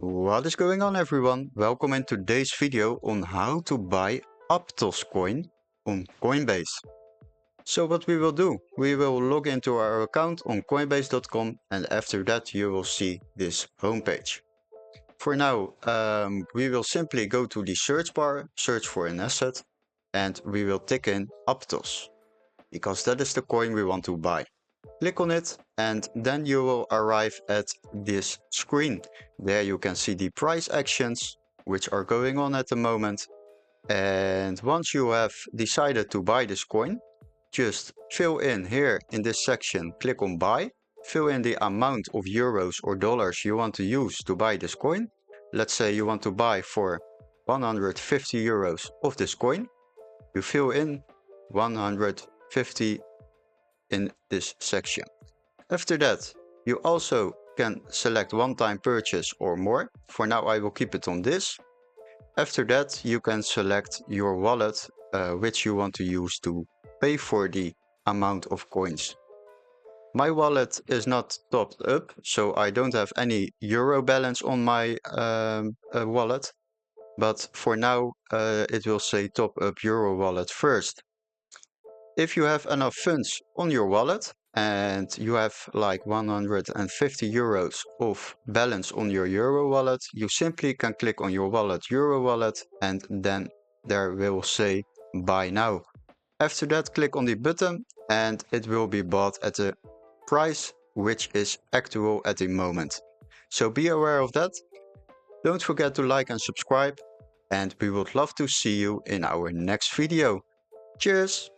What is going on, everyone? Welcome in today's video on how to buy Aptos coin on Coinbase. So what we will do, we will log into our account on coinbase.com, and after that you will see this homepage. For now, we will simply go to the search bar, search for an asset, and we will tick in Aptos, because that is the coin we want to buy. Click on it and then you will arrive at this screen. There you can see the price actions which are going on at the moment. And once you have decided to buy this coin, just fill in here in this section, click on buy, fill in the amount of euros or dollars you want to use to buy this coin. Let's say you want to buy for 150 euros of this coin. You fill in 150 in this section. After that, you also can select one-time purchase or more. For now, I will keep it on this. After that, you can select your wallet, which you want to use to pay for the amount of coins. My wallet is not topped up, so I don't have any euro balance on my wallet. But for now, it will say top up euro wallet first. If you have enough funds on your wallet and you have like 150 euros of balance on your euro wallet, you simply can click on your wallet euro wallet and then there will say buy now. After that, click on the button and it will be bought at the price which is actual at the moment. So be aware of that. Don't forget to like and subscribe, and we would love to see you in our next video. Cheers!